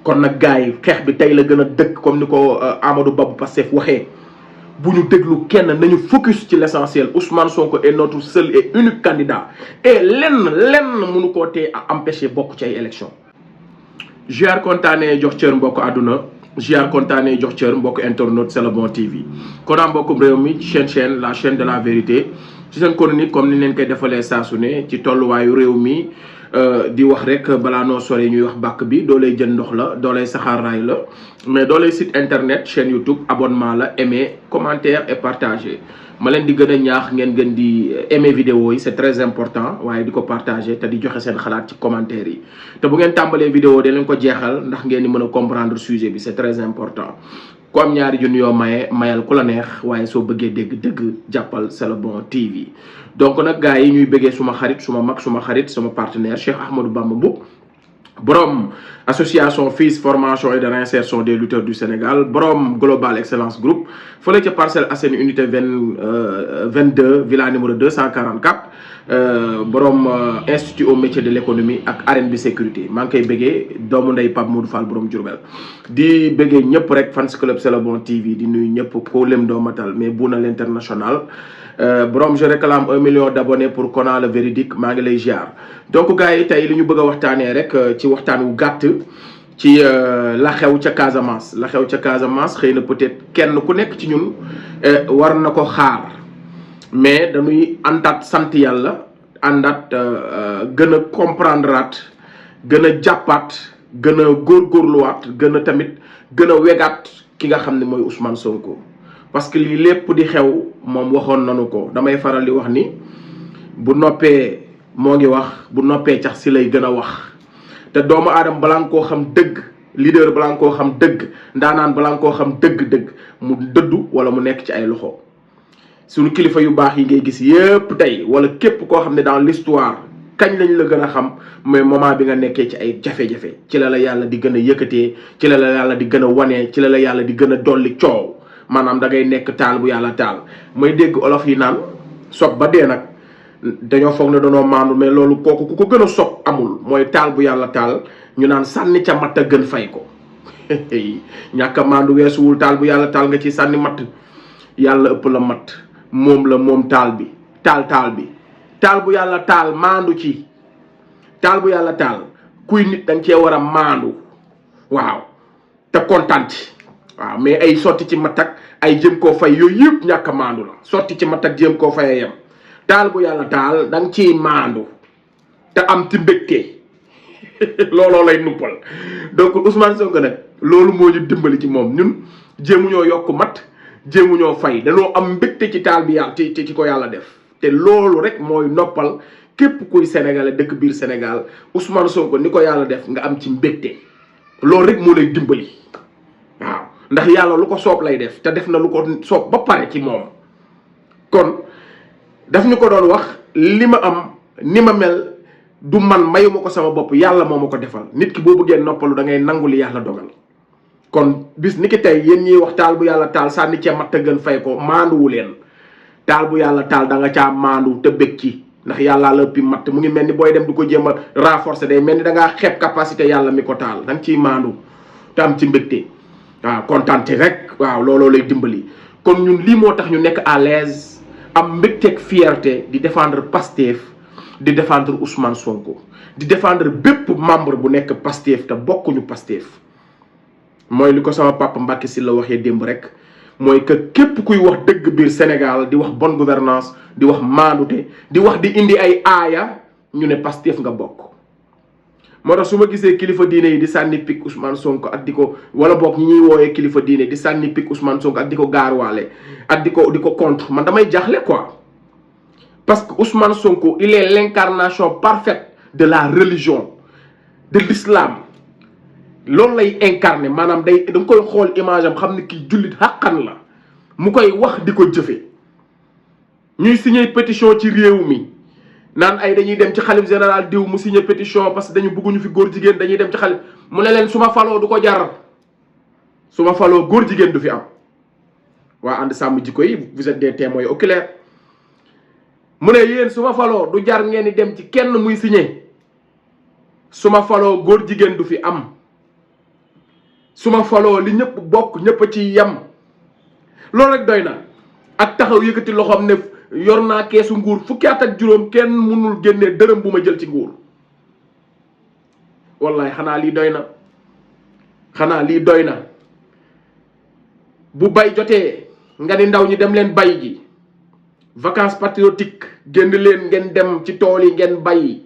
kon nag gars yi xeex bi tey la gën a dëkk comme ni ko Amadou Ba bu Pastef waxee bu ñu déglu kenn nañu focus ci l'essentiel. Ousmane Sonko est notre seul et unique candidat et lenn mënu koo tee empêcher bokk ci ay élection jiar kontaane jox cër mbokk àdduna jiar kontaane jox cër mbokk internaute C'est le bon TV kon am mbokkum réew mi chaîne la chaîne de la vérité ci seen chronique comme ni leen koy defalee saa su ne ci tolluwaayu réew mi di wax rek balaa noo sore ñuy wax bàkk bi doo lay jën ndox la doo lay saxaaraay la mais doo lay site internet chaîne YouTube abonnement la aimer commentaire et partager ma leen di gën a ñaax ngeen gën di aimer vidéo yi c'est très important waaye di ko partager te di joxe seen xalaat ci commentaire yi te bu ngeen tàmbalee vidéo da leen ko jeexal ndax ngeen di mën a comprendre sujet bi c'est très important ku am ñaari junni yoo maye mayal ku la neex waaye soo bëggee dégg jàppal C'est le bon TV donc nag gars yi ñuy bëggee suma xarit suma mag suma xarit sama partenaire Cheikh Ahmadou Bamba Mboup borom association FILS formation et de réinsertion des lutteurs du Sénégal borom Global Excellence Group fële ca Parcelles Assainies unité 22 villa numéro 244 borom institut au métier de l'économie ak arène bi sécurité maa ngi koy bëggee doomu ndey Pape Modou Fall borom Diourbel di bëggee ñëpp rek fans club C'est le bon TV di nuyu ñëpp ko lem doo matal mais Bouna l'international borom je réclame 1 million d'abonnés pour Kona le véridique maa ngi lay ziar donc gars yi tey li ñu bëgg a waxtaanee rek ci waxtaan wu gàtt ci la xew ca Casamance la xew ca Casamance xëy na peut-être kenn ku nekk ci ñun war na ko xaar mais dañuy àndaat sant yàlla àndaat gën a comprendre at gën a jàppaat gën a góorgóorluwaat gën a tamit gën a wegaat ki nga xam ne mooy Ousmane Sonko parce que lii lépp di xew moom waxoon nañu ko damay faral di wax ni bu noppee moo ngi wax bu noppee cax si lay gën a wax te doomu aadama balaa nga koo xam dëgg leader balaa nga koo xam dëgg ndaanaan balaa nga koo xam dëgg mu dëddu wala mu nekk ci ay loxo suñu kilifa yu baax yi ngay gis yépp tey wala képp koo xam ne dans l'histoire kañ lañ la gën a xam mais moment bi nga nekkee ci ay jafe-jafe ci la yàlla di gën a yëkkatee ci la yàlla di gën a wanee ci la yàlla di gën a dolli coow maanaam da ngay nekk taal bu yàlla taal may dégg olof yi naan sob ba dee nag dañoo foog ne dañoo maandu mais loolu kooku ku ko gën a sob amul mooy taal bu yàlla taal ñu naan sànni ca matt a gën fay ko ñàkk a maandu weesuwul taal bu yàlla taal nga ci sànni matt yàlla ëpp la matt moom taal bi taal bu yàlla taal maandu ci taal bu yàlla taal kuy nit danga cee war a maandu waaw te kontaan ci waaw mais ay sotti ci matak ay jëm koo fay yooyu yëpp ñàkk a maandu la sotti ci matak jëm koo fay yem taal bu yàlla taal danga ciy maandu te am ci mbégte looloo lay nuppal donc Ousmane Sonko nag loolu moo ñu dimbali ci moom ñun jéemuñoo yokk mat jéemuñoo fay dañoo am mbégte ci taal bi yàlla ci ko yàlla def te loolu rek mooy noppal képp kuy sénégalais dëkk biir Sénégal Ousmane Sonko ni ko yàlla def nga am ci mbégte loolu rek moo lay dimbali waaw ndax yàlla lu ko soob lay def te def na lu ko soob ba pare ci moom kon daf ñu ko doon wax li ma am ni ma mel du man mayuma ko sama bopp yàlla moo ma ko defal nit ki boo bëggee noppalu da ngay nangu li yàlla dogal kon bis ni ki tey yéen ñiy wax taal bu yàlla taal sànni cee matt gën fay ko maanduwu leen taal bu yàlla taal da nga caa maandu te bëgg ci ndax yàllaa la ëppi matt mu ngi mel ni booy dem di ko jéem a renforcer day mel ni da ngaa xeeb capacité yàlla mi ko taal da nga ciy maandu te am ci mbégte waaw kontaante rek waaw looloo lay dimbali kon ñun lii moo tax ñu nekk à l'aise am mbégteeg fierté di défendre Pastef di défendre Ousmane Sonko di défendre bépp membre bu nekk Pastef te bokkuñu Pastef mooy li ko sama papa Mbacké Sylla waxee démb rek mooy que képp kuy wax dëgg biir Sénégal di wax bonne gouvernance di wax maandute di wax di indi ay aaya ñu ne Pastef nga bokk moo tax su ma gisee kilifa diine yi di sànni pik Ousmane Sonko ak di ko wala boog ñi ñuy wooyee kilifa diine di sànni pik Ousmane Sonko ak di ko gaaruwaale ak di ko contre man damay jaaxle quoi parce que Ousmane Sonko il est l'incarnation parfaite de la religion de l'islam loolu lay incarné maanaam da nga koy xool image am xam ne kii jullit xàqan la mu koy wax di ko jëfe ñuy signé pétition ci réew mi naan ay dañuy dem ci xalif général diw mu signé pétition parce que dañu bëgguñu fi góor jigéen dañuy dem ci xalif mu ne leen su ma faloo du ko jar su ma faloo góor jigéen du fi am waa ànd sàmm jikko yi vous êtes des témoins oculaires mu ne yéen su ma faloo du jar ngeen di dem ci kenn muy signé su ma faloo góor jigéen du fi am suma faloo li ñëpp bokk ñëpp ci yem loolu rek doy na ak taxaw yëkkati loxoom ne yor naa keesu nguur fukki at ak juróom kenn mënul génnee dërëm bu ma jël ci nguur wallahi xanaa lii doy na xanaa lii doy na bu bay jotee nga ni ndaw ñi dem leen bay ji vacances patriotiques génn leen ngeen dem ci tool yi ngeen bay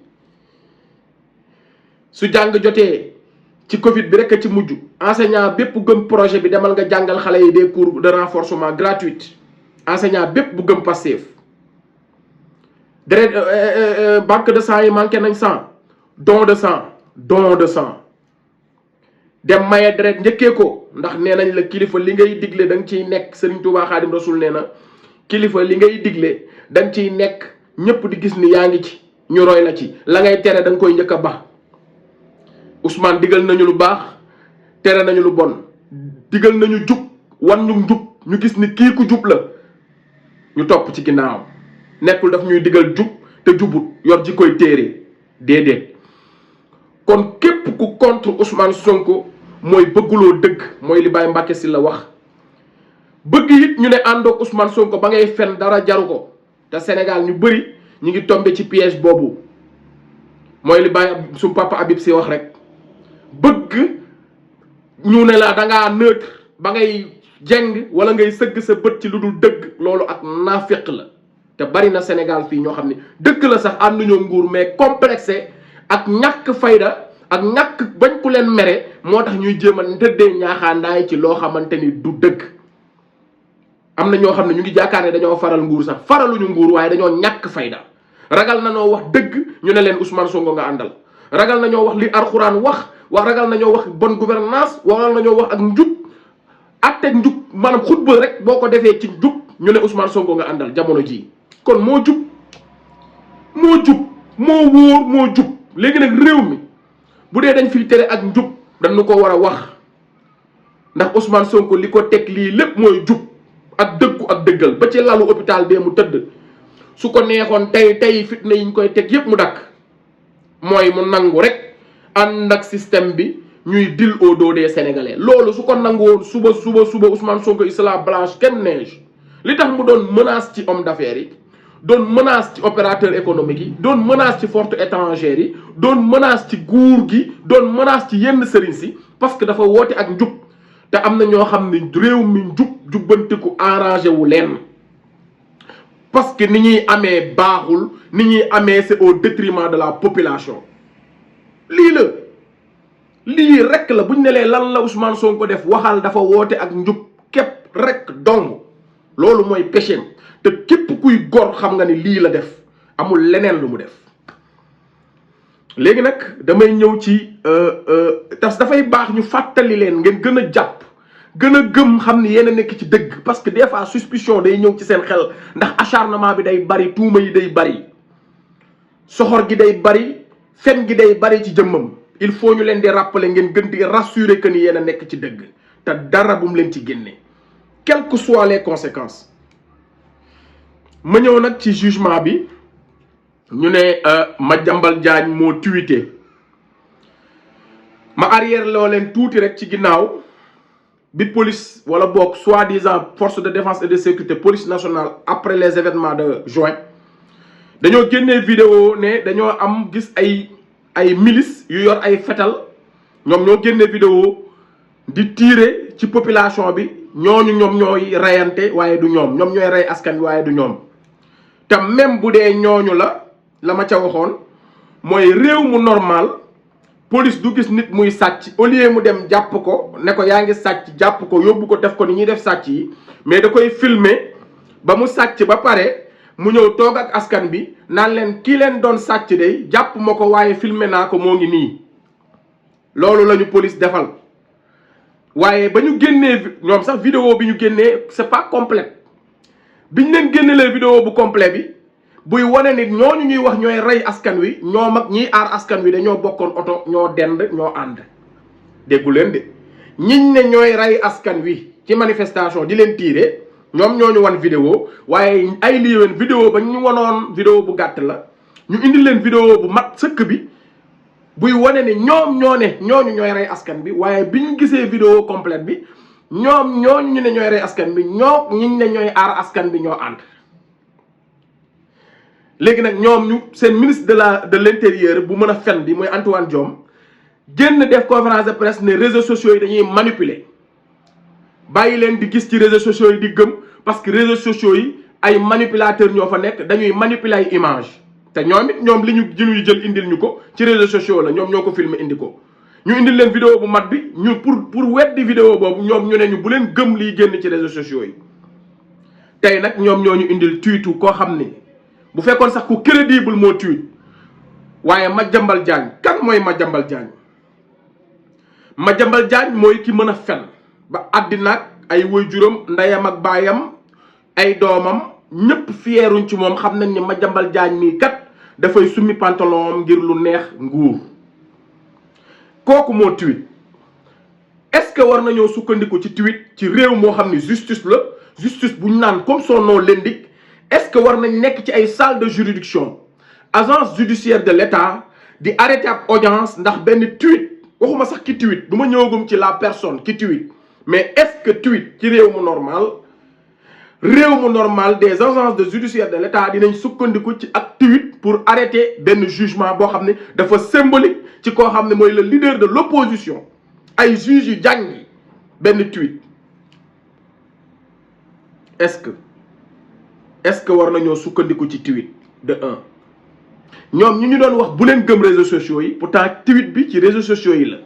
su jàng jotee ci Covid bi rek a ci mujj enseignant bépp gëm projet bi demal nga jàngal xale yi des cours de renforcement gratuit enseignant bépp bu gëm Pastef deret banque de sang yi manqué nañ sang don de sang dem maye deret njëkkee ko ndax nee nañ la kilifa li ngay digle da nga ciy nekk Serigne Touba Khadim Rasoul nee na kilifa li ngay digle da nga ciy nekk ñëpp di gis ni yaa ngi ci ñu roy la ci la ngay tere da nga koy njëkk a ba Ousmane digal nañu lu baax tere nañu lu bon digal nañu jub wan ñu jub ñu gis ni kii ku jub la ñu topp ci ginnaaw nekkul daf ñuy digal jub te jubut yor ji koy téere déedéet kon képp ku contre Ousmane Sonko mooy bëgguloo dëgg mooy li Baye Mbacké Sylla wax bëgg it ñu ne àndoog Ousmane Sonko ba ngay fen dara jaru ko te Sénégal ñu bëri ñu ngi tombé ci piège boobu mooy li Baye su papa Habib Sy wax rek bëgg ñu ne la dangaa neutre ba ngay jeng wala ngay sëgg sa bët ci lu dul dëgg loolu ak naaféq la te bari na Sénégal fii ñoo xam ne dëgg la sax ànduñoo nguur mais complexé ak ñàkk fayda ak ñàkk bañ ku leen mere moo tax ñuy jéem a tëddee ñaaxaandaay ci loo xamante ni du dëgg am na ñoo xam ne ñu ngi jaakaar ne dañoo faral nguur sax faraluñu nguur waaye dañoo ñàkk fayda ragal na ñoo wax dëgg ñu ne leen Ousmane Sonko nga àndal ragal na ñoo wax li alxuraan wax ragal na ñoo wax bonne gouvernance ragal na ñoo wax ak njub atteg njub maanaam xutba rek boo ko defee ci njub ñu ne Ousmane Sonko nga àndal jamono ji kon moo jub moo wóor moo jub léegi nag réew mi bu dee dañ fiy tere ak njub dañu ko war a wax ndax Ousmane Sonko li ko teg lii lépp mooy jub ak dëggu ak dëggal ba ci lalu hôpital bee mu tëdd su ko neexoon tey fitna yi ñu koy teg yépp mu dakk mooy mu nangu rek ànd ak système bi ñuy dil au dos des Sénégalais loolu su ko nanguwoon suba Ousmane Sonko il sera blanche comme neige li tax mu doon menace ci homme d'affaires yi doon menace ci opérateur économique yi doon menace ci force étrangère yi doon menace ci nguur gi doon menace ci yenn sëriñ si parce que dafa woote ak njub te am na ñoo xam ne réew mi jubbantiku arrangé wu leen parce que ni ñuy amee baaxul ni ñuy amee c'est au détriment de la population lii rek la buñ ne lee lan la Ousmane Sonko def waxal dafa woote ak njub képp rek dong loolu mooy péché te képp kuy gor xam nga ni lii la def amul leneen lu mu def léegi nag damay ñëw ci tas dafay baax ñu fàttali leen ngeen gën a jàpp gën a gëm xam ni yéen a nekk ci dëgg parce que des fois suspicion day ñëw ci seen xel ndax acharnement bi day bari tuuma yi day bari soxor gi day bari fen gi day bari ci jëmmam il faut ñu leen di rappeler ngeen gën di rassurer que ni yéen a nekk ci dëgg te dara bu mu leen ci génne quelles que soient les conséquences ma ñëw nag ci jugement bi ñu ne Madiambal Diagne moo tweeté ma arrière loo leen tuuti rek ci ginnaaw bi police wala boog soi-disant force de défense et de sécurité police nationale après les événements de juin dañoo génnee vidéo ne dañoo am gis ay milices yu yor ay fetal ñoom ñoo génne vidéo di tirer ci population bi ñooñu ñoom ñooy reyante waaye du ñoom ñooy rey askan wi waaye du ñoom te même bu dee ñooñu la ma ca waxoon mooy réew mu normal police du gis nit muy sàcc au lieu mu dem jàpp ko ne ko yaa ngi sàcc jàpp ko yóbbu ko def ko ni ñuy def sàcc yi mais da koy filmer ba mu sàcc ba pare mu ñëw toog ak askan bi naan leen kii leen doon sàcc de jàpp ma ko waaye filmer naa ko moo ngi nii loolu la ñu police defal waaye ba ñu génnee ñoom sax vidéo bi ñu génnee c'est pas complet biñ leen génnelee vidéo bu complet bi buy wane nit ñooñu ñuy wax ñooy rey askan wi ñoom ak ñiy aar askan wi dañoo bokkoon oto ñoo dend ñoo ànd déggu leen de ñiñ ne ñooy rey askan wi ci manifestation di leen tiire ñoom ñooñu wan vidéo waaye ay liiween vidéo ba ñu wanoon vidéo bu gàtt la ñu indi leen vidéo bu mat sëkk bi buy wane ne ñoom ñooñu ñooy rey askan bi waaye bi ñu gisee vidéo complète bi ñoom ñooñu ñu ne ñooy rey askan bi ñi ne ñooy aar askan bi ñoo ànd. léegi nag ñoom ñu seen ministre de l'intérieur bu mën a fen bi mooy Antoine Diome génn def conférence de presse ne réseaux sociaux yi dañuy manipuler bàyyi leen di gis ci réseaux sociaux yi di gëm parce que réseaux sociaux yi ay manipulateurs ñoo fa nekk dañuy manipuler ay image te ñoom li ñu jël indil ñu ko ci réseaux sociaux la ñoom ñoo ko filmer indi ko ñu indil leen vidéo bu mat bi ñu pour weddi vidéo boobu ñoom ñu ne ñu bu leen gëm liy génn ci réseaux sociaux yi. tey nag ñoom ñoo ñu indil tweetu koo xam ni bu fekkoon sax ku crédible moo tweet waaye Madiambal Diagne kan mooy Madiambal Diagne Madiambal Diagne mooy ki mën a fen ba àddina ay waajuram ndeyam ak baayam ay doomam ñëpp fieruñ ci moom xam nañ ni Madiambal Diagne mii kat dafay summi pantalon ngir lu neex nguur kooku moo tweet est-ce que war nañoo sukkandiku ci tweet ci réew moo xam ni justice la justice bu ñu naan comme son nom l'indique est-ce que war nañ nekk ci ay salle de juridiction agence judiciaire de l'État di arrêté ab audience ndax benn tweet waxuma sax ki tweet du ma ñëwagum ci la personne ki tweet mais est-ce que tweet ci réew mu normal des agences de judiciaire de l'État dinañ sukkandiku ci ak tweet pour arrêter benn jugement boo xam ne dafa symbolique ci koo xam ne mooy le leader de l'opposition ay juges yu jàngi benn tweet est-ce que war nañoo sukkandiku ci tweet de un ñoom ñu doon wax bu leen gëm réseaux sociaux yi pourtant tweet bi ci réseaux sociaux yi la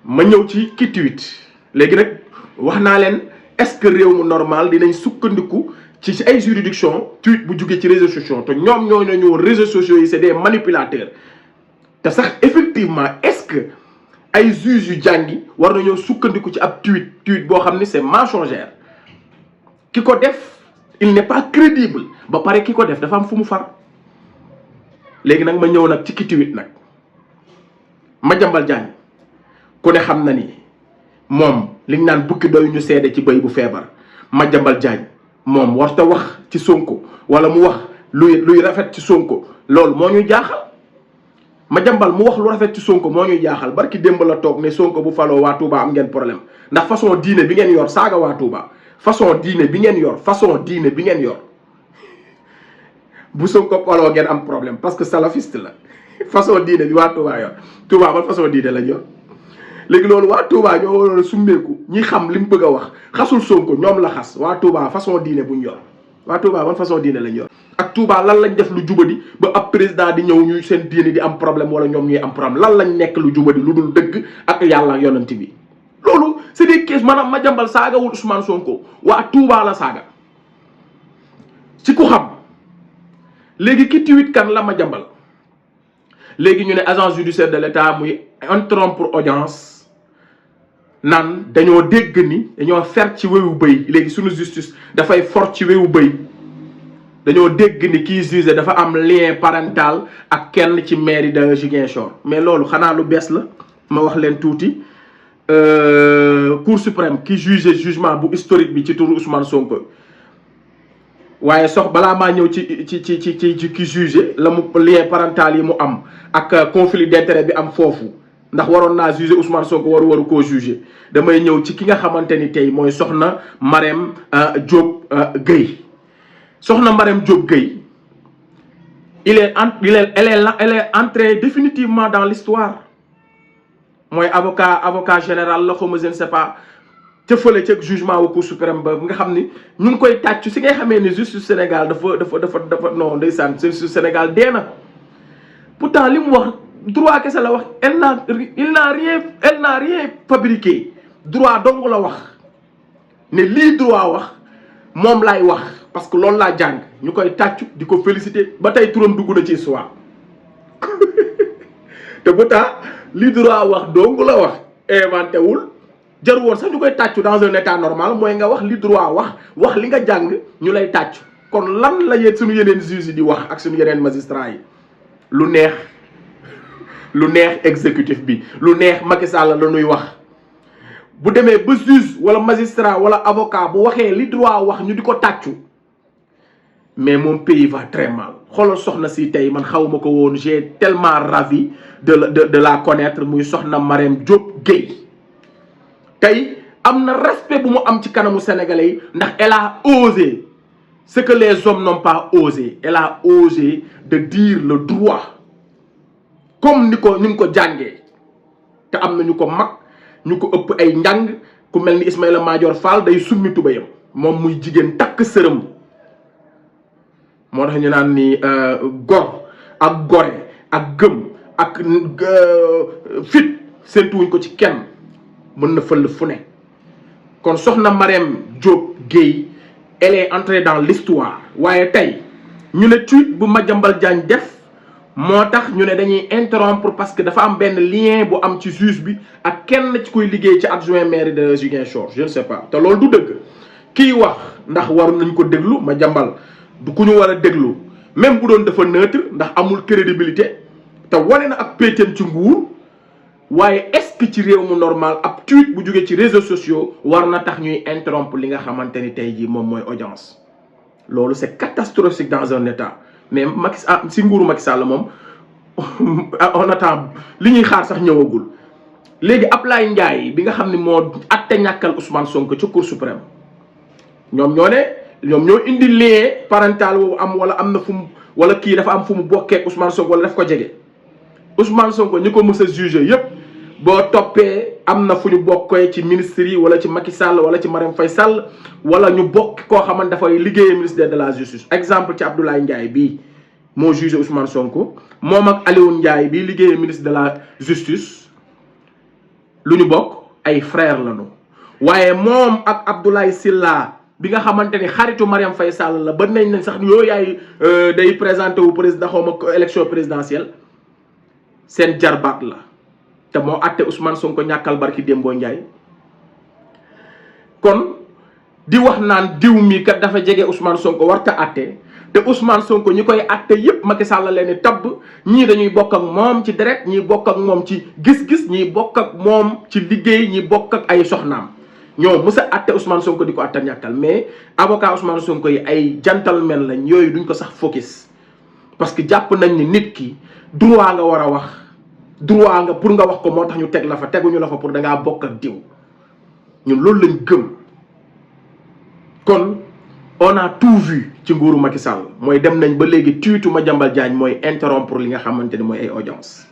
ma ñëw ci ki tweet léegi nag wax naa leen est-ce que réew mu normal dinañ sukkandiku ci ay juridiction tweet bu jugee ci réseaux sociaux te ñoom ñoo nañu réseaux sociaux yi c'est des manipulateurs te sax effectivement est-ce que ay juges yu jàngi war nañoo sukkandiku ci ab tweet boo xam ni c'est mensongère ki ko def il n'est pas crédible ba pare ki ko def dafa am fu mu far léegi nag ma ñëw nag ci ki tweet nag Madiambal Diagne ku ne xam na ni moom liñ naan bukki doy ñu seede ci bëy bu feebar Madiambal Diagne moom warta wax ci Sonko wala mu wax luy rafet ci Sonko loolu moo ñuy jaaxal Madiambal mu wax lu rafet ci Sonko moo ñuy jaaxal barki démb la toog ne Sonko bu faloo waa Touba am ngeen problème ndax façon diine bi ngeen yor saaga waa Touba façon diine bi ngeen yor bu Sonko faloo ngeen am problème parce que salafiste la façon diine bi waa Touba yor Touba ban façon diine lañ yor léegi loolu waa Touba ñoo waroon a summeeku ñi xam li mu bëgg a wax xasul Sonko ñoom la xas waa Touba façon diine buñ yor waa Touba ban façon diine lañ yor ak Touba lan lañ def lu jubadi ba ab président di ñëw ñuy seen diine di am problème wala ñoom ñuy am problème lan lañ nekk lu jubadi lu dul dëgg ak yàlla ak yonent bi loolu c'est des cases maanaam Madiambal saagawul Ousmane Sonko waa Touba la saaga ci ku xam léegi ki tweet kan la Madiambal léegi ñu ne agence judiciaire de l'État muy interrompre audience naan dañoo dégg ni dañoo fer ci wéwu bëy léegi suñu justice dafay for ci wéwu bëy dañoo dégg ni kii jugé dafa am lien parental ak kenn ci mairie de Ziguinchor mais loolu xanaa lu bees la ma wax leen tuuti Cour suprême ki jugé jugement bu historique bi ci turu Ousmane Sonko waaye balaa maa ñëw ci ki jugé la mu lien parental yi mu am ak conflit d'intérêt bi am foofu ndax waroon naa jugé Ousmane Sonko waru koo jugé damay ñëw ci ki nga xamante ni tey mooy soxna Marème Diop Gueye soxna Marème Diop Gueye elle est entrée définitivement dans l'histoire mooy avocat général la xawma je ne sais pas ca fële ca jugement wu Cour suprême ba nga xam ni ñu ngi koy tàccu si ngay xamee ni justice Sénégal dafa non ndeysaan justice Sénégal dee na pourtant li mu wax droit kese la wax elle n'a rien fabriqué droit dong la wax ne lii droit wax moom laay wax parce que loolu laa jàng ñu koy tàccu di ko féliciter ba tey turam dugg na ci histoire te pourtant li droit wax dong la wax inventé wul jar woon sax ñu koy tàccu dans un état normal mooy nga wax li droit wax li nga jàng ñu lay tàccu kon lan la yéen suñu yeneen juges yi di wax ak suñu yeneen magistrats yi lu neex exécutif bi lu neex Macky Sall la ñuy wax bu demee ba juge wala magistrat wala avocat bu waxee li droit wax ñu di ko tàccu mais mon pays va très mal xoolal soxna si tey man xawuma ko woon, j'ai tellement ravi de la connaître, muy soxna Marème Diop Gueye. tey am na respect bu mu am ci kanamu sénégalais yi ndax elle a osé ce que les hommes n'ont pas osé. Elle a osé de dire le droit comme ni mu ko jàngee. te am na ñu ko mag ñu ko ëpp ay njàng ku mel ni Ismaïla Madior Fall day summi tubayam moom muy jigéen takk sërëm. moo tax ñu naan ni gor ak gore ak gëm ak fit séntuwuñ ko ci kenn, mën na fël fu ne. kon soxna Marème Diop Gueye elle est entrée dans l'histoire. waaye tey ñu ne tweet bu Madiambal Diagne def moo tax ñu ne dañuy interrompre parce que dafa am benn lien bu am ci juge bi ak kenn ci kuy liggéey ci adjoint maire de Ziguinchor, je ne sais pas. te loolu du dëgg. kii wax ndax waru nañ ko déglu Madiambal du ku ñu war a déglu même bu doon dafa neutre ndax amul crédibilité te wane na ak péeteem ci nguur. waaye est-ce que ci réew mu normal ab tweet bu jógee ci réseaux sociaux war na tax ñuy interrompre li nga xamante ni tey jii moom mooy audience. loolu c'est catastrophique dans un état. mais si nguuru Macky Sall moom on attend li ñuy xaar sax ñëwagul. léegi Ablaye Ndiaye bi nga xam ne moo atte ñàkkal Ousmane Sonko ci Cour suprême ñoom ñoo indi lien parental wu am wala am na fu mu wala kii dafa am fu mu bokkee Ousmane Sonko wala daf ko jege. Ousmane Sonko ñi ko mës a jugé yépp boo toppee am na fu ñu bokkee ci ministre yi wala ci Macky Sall wala ci Marème Faye Sall wala ñu bokk koo xamante dafay liggéeyee ministère de la justice. exemple ci Abdoulaye Ndiaye bii moo jugé Ousmane Sonko moom ak Alioune Ndiaye bii liggéeyee ministre de la justice lu ñu bokk ay frère lañu. waaye moom ak Abdoulaye Sylla bi nga xamante ni xaritu Marème Faye Sall la ba nañ sax yooyu yaay day présenté wu président xaw ma élection présidentielle. seen jarbaat la te moo àtte Ousmane Sonko ñàkkal barki Dembo Ndiaye. kon di wax naan diw mi kat dafa jege Ousmane Sonko warta àtte te Ousmane Sonko ñi koy àtte yépp Macky Sall leen di tabb ñii dañuy bokk ak moom ci deret ñii bokk ak moom ci gis-gis ñii bokk ak moom ci liggéey ñii bokk ak ay soxnaam. ñoo mës a àtte Ousmane Sonko di ko àtte ñàkkal mais avocat Ousmane Sonko yi ay gentleman lañ yooyu duñ ko sax focus parce que jàpp nañ ni nit ki droit nga war a wax. droit nga pour nga wax ko moo tax ñu teg la fa teguñu la fa pour dangaa bokk ak diw ñun loolu lañ gëm. kon on a tout vu ci nguuru Macky Sall mooy dem nañ ba léegi tuitu Madiambal Diagne mooy interrompre li nga xamante ni mooy ay audience.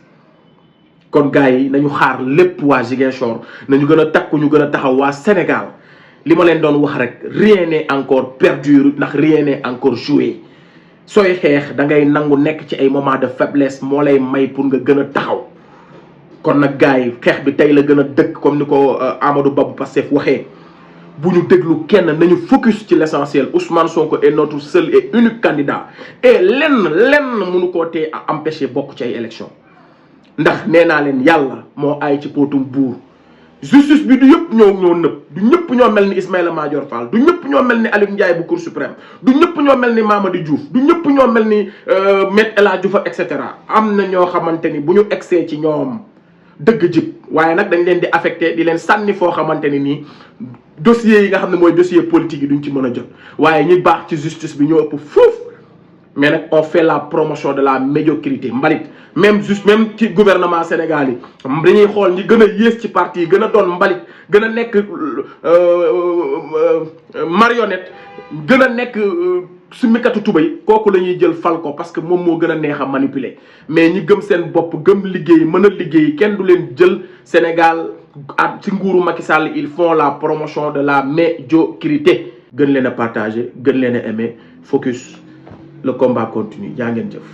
kon gars yi nañu xaar lépp waa Ziguinchor nañu gën a takku ñu gën a taxaw waa Sénégal li ma leen doon wax rek rien n'est encore perdu ndax rien n'est encore joué. sooy xeex da ngay nangu nekk ci ay moment de faiblesse moo lay may pour nga gën a taxaw. kon nag gars yi xeex bi tey la gën a dëkk comme ni ko Amadou Ba bu Pastef waxee bu ñu déglu kenn nañu focus ci l'essentiel. Ousmane Sonko est notre seul et unique candidat et lenn mënu koo tee à empêcher bokk ci ay élections ndax nee naa leen yàlla moo aay ci potum buur. justice bi du yëpp ñoo nëpp du ñëpp ñoo mel ni Ismaïla Madior Fall du ñëpp ñoo mel ni Alioune Ndiaye bu Cour suprême du ñëpp ñoo mel ni Mamadi Diouf du ñëpp ñoo mel ni Me El Hadji Diouf et cetera. am na ñoo xamante ni bu ñu egsee ci ñoom dëgg jib waaye nag dañ leen di affecté di leen sànni foo xamante ni nii dossiers yi nga xam ne mooy dossier politique yi duñ ci mën a jot waaye ñi baax ci justice bi ñoo ëpp foofu. mais nag on fait la promotion de la médiocrité mbalit même ci gouvernement Sénégal yi dañuy xool ñi gën a yées ci parti yi gën a doon mbalit gën a nekk marionnette gën a nekk sumikatu tubay kooku la ñuy jël fal ko parce que moom moo gën a neex a manipuler. mais ñi gëm seen bopp gëm liggéey mën a liggéey kenn du leen jël. Sénégal ak ci nguuru Macky Sall ils font la promotion de la médiocrité. gën leen a partager gën leen a aimer focus. Le combat continue. Jaa ngeen jëf.